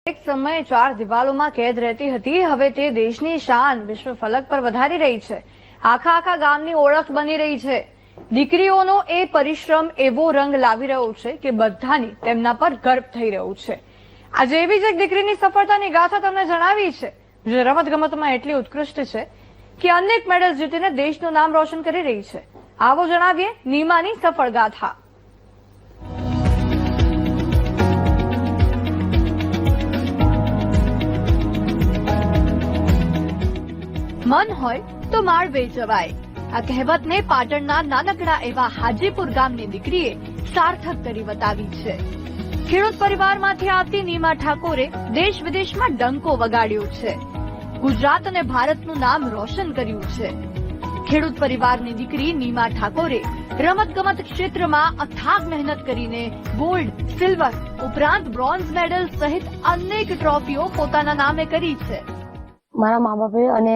એક સમયે 4 દિવાલોમાં કેદ રહેતી હતી, હવે તે દેશની શાન વિશ્વ ફલક પર વધારી રહી છે. આખા ગામની ઓળખ બની રહી છે. દીકરીઓનો એ પરિશ્રમ એવો રંગ લાવી રહ્યો છે કે બધાની તેમના પર ગર્વ થઈ રહ્યું છે. આજે એવી જ એક દીકરીની સફળતાની ગાથા તમને જણાવી છે, જે રમતગમતમાં એટલી ઉત્કૃષ્ટ છે કે અનેક મેડલ જીતીને દેશનું નામ રોશન કરી રહી છે. આવો જણાવીએ નીમાની સફળ ગાથા. મન હોય તો માળવે જવાય. આ કહેવતને પાટણના નાનકડા એવા હાજીપુર ગામની દીકરીએ સાર્થક કરી બતાવી છે. ખેડૂત પરિવારમાંથી આવતી નીમા ઠાકોરે દેશ વિદેશમાં ડંકો વગાડ્યો છે. ગુજરાત અને ભારતનું નામ રોશન કર્યું છે. ખેડૂત પરિવારની દીકરી નીમા ઠાકોરે રમતગમત ક્ષેત્રમાં અથાગ મહેનત કરીને ગોલ્ડ, સિલ્વર ઉપરાંત બ્રોન્ઝ મેડલ સહિત અનેક ટ્રોફીઓ પોતાના નામે કરી છે. મારા મા બાપે અને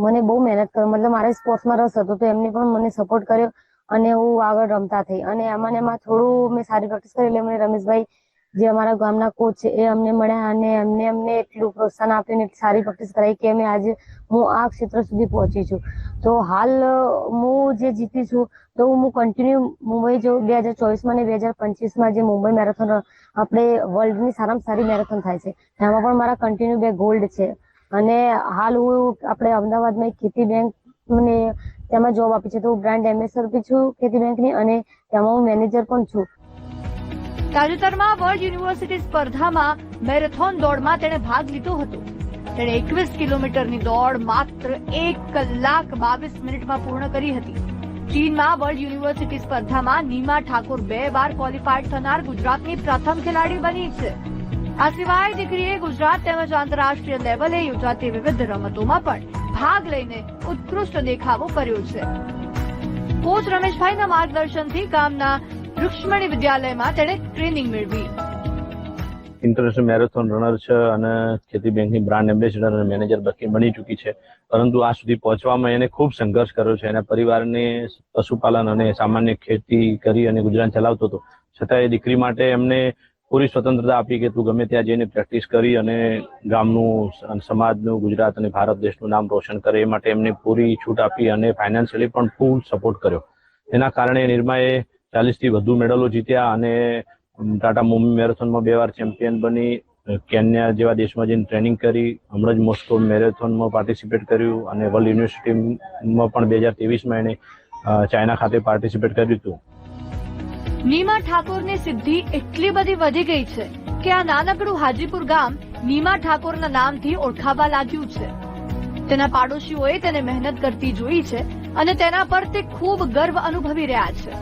મને બહુ મહેનત કરી, મતલબ મારે સ્પોર્ટ્સમાં રસ હતો તો એમને પણ મને સપોર્ટ કર્યો અને હું આગળ રમતા થઈ. અને એમાં થોડું મેં સારી પ્રેક્ટિસ કરી એટલે મને રમેશભાઈ જે અમારા ગામના કોચ છે એ અમને મળ્યા અને અમને એટલું પ્રોત્સાહન આપ્યું ને સારી પ્રેક્ટિસ કરાવી કે આજે હું આ ક્ષેત્ર સુધી પહોંચી છું. તો હાલ હું જે જીતી છું તો હું કન્ટિન્યુ મુંબઈ જો 2024માં ને 2025માં જે મુંબઈ મેરેથોન આપણે વર્લ્ડની સારામાં સારી મેરેથોન થાય છે એમાં પણ મારા કન્ટિન્યુ 2 ગોલ્ડ છે. અને હાલ હું આપણે અમદાવાદમાં એક ખેતી બેંક મને તેમાં જોબ આપી છે, તો હું બ્રાન્ડ એમ્બેસેડર બી છું ખેતી બેંકની અને તેમાં હું મેનેજર પણ છું. તાજેતરમાં વર્લ્ડ યુનિવર્સિટી સ્પર્ધામાં મેરેથોન દોડમાં તેણે ભાગ લીધો હતો. તેણે 21 કિલોમીટરની દોડ માત્ર 1 કલાક 22 મિનિટમાં પૂર્ણ કરી હતી. ચીનમાં વર્લ્ડ યુનિવર્સિટી સ્પર્ધામાં નીમા ઠાકોર 2 વાર ક્વોલિફાઈડ થનાર ગુજરાતની પ્રથમ ખેલાડી બની છે. આ સિવાય દીકરીએ ગુજરાત તેમજ આંતરરાષ્ટ્રીય લેવલે યોજાતી વિવિધ રમતોમાં પણ ભાગ લઈને ઉત્કૃષ્ટ દેખાવો કર્યો છે. કોચ રમેશભાઈના માર્ગદર્શનથી ગામના રૂક્ષ્મણી વિદ્યાલયમાં તેણે ટ્રેનિંગ મેળવી. ઇન્ટરનેશનલ મેરેથોન રનર છે અને ખેતી બેંકની બ્રાન્ડ એમ્બેસેડર અને મેનેજર બની ચૂકી છે, પરંતુ આ સુધી પહોંચવામાં એને ખૂબ સંઘર્ષ કર્યો છે. એના પરિવારને પશુપાલન અને સામાન્ય ખેતી કરી અને ગુજરાન ચલાવતો હતો, છતાં એ દીકરી માટે એમને પૂરી સ્વતંત્રતા આપી કે તું ગમે ત્યાં જઈને પ્રેક્ટિસ કરી અને ગામનું, સમાજનું, ગુજરાત અને ભારત દેશનું નામ રોશન કરે એ માટે એમને પૂરી છૂટ આપી અને ફાઇનાન્શિયલી પણ ફૂલ સપોર્ટ કર્યો. એના કારણે નિર્માએ 40થી વધુ મેડલો જીત્યા અને ટાટા મુંબઈ મેરેથોનમાં 2 વાર ચેમ્પિયન બની. કેન્યા જેવા દેશમાં જઈને ટ્રેનિંગ કરી. હમણાં જ મોસ્કો મેરેથોનમાં પાર્ટિસિપેટ કર્યું અને વર્લ્ડ યુનિવર્સિટીમાં પણ 2023માં એને ચાઇના ખાતે પાર્ટિસિપેટ કર્યું હતું. નીમા ઠાકોરની સિદ્ધિ એટલી બધી વધી ગઈ છે કે આ નાનકડું હાજીપુર ગામ નીમા ઠાકોરના નામથી ઓળખાવા લાગ્યું છે. તેના પાડોશીઓએ તેને મહેનત કરતી જોઈ છે અને તેના પર તે ખૂબ ગર્વ અનુભવી રહ્યા છે.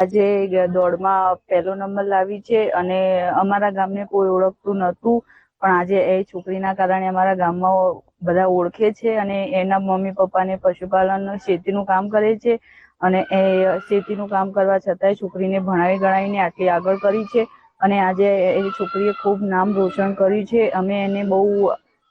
આજે દોડમાં 1લો નંબર લાવી છે અને અમારા ગામને કોઈ ઓળખતું નહોતું, પણ આજે એ છોકરીના કારણે અમારા ગામમાં બધા ઓળખે છે અને એના મમ્મી પપ્પાને પશુપાલન ખેતીનું કામ કરે છે અને એ ખેતીનું કામ કરવા છતાંય છોકરીને ભણાવી ગણાવીને આટલી આગળ કરી છે અને આજે એ છોકરીએ ખૂબ નામ રોશન કર્યું છે. અમે એને બહુ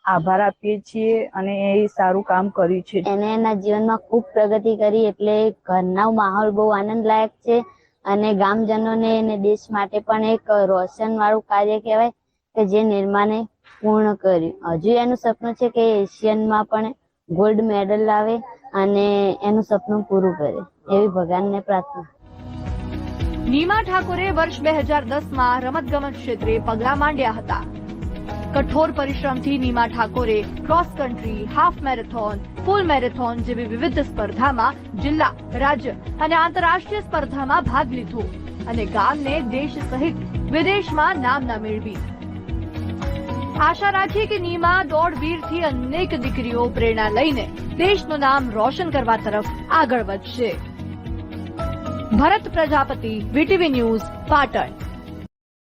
આભાર આપીએ છીએ અને એ સારું કામ કર્યું છે. એને એના જીવનમાં ખૂબ પ્રગતિ કરી એટલે ઘરનો માહોલ બહુ આનંદલાયક છે અને ગામજનોને અને દેશ માટે પણ એક રોશન વાળું કાર્ય કહેવાય કે જે નિર્માને પૂર્ણ કર્યું. હજુ એનું સપનું છે કે એશિયનમાં પણ ગોલ્ડ મેડલ લાવે અને એનું સપનું પૂરું કરે એવી ભગવાનને પ્રાર્થના. નીમા ઠાકોરે વર્ષ 2010માં રમતગમત ક્ષેત્રે પગલાં માંડ્યા હતા. કઠોર પરિશ્રમથી નીમા ઠાકોરે ક્રોસ કન્ટ્રી, હાફ મેરેથોન, ફૂલ મેરેથોન જેવી વિવિધ સ્પર્ધામાં જિલ્લા, રાજ્ય અને આંતરરાષ્ટ્રીય સ્પર્ધામાં ભાગ લીધો અને ગામને દેશ સહિત વિદેશમાં નામના મેળવી. આશા રાખીએ કે નીમા દોડવીરથી અનેક દીકરીઓ પ્રેરણા લઈને દેશનું નામ રોશન કરવા તરફ આગળ વધશે. ભરત પ્રજાપતિ, વીટીવી ન્યૂઝ, પાટણ.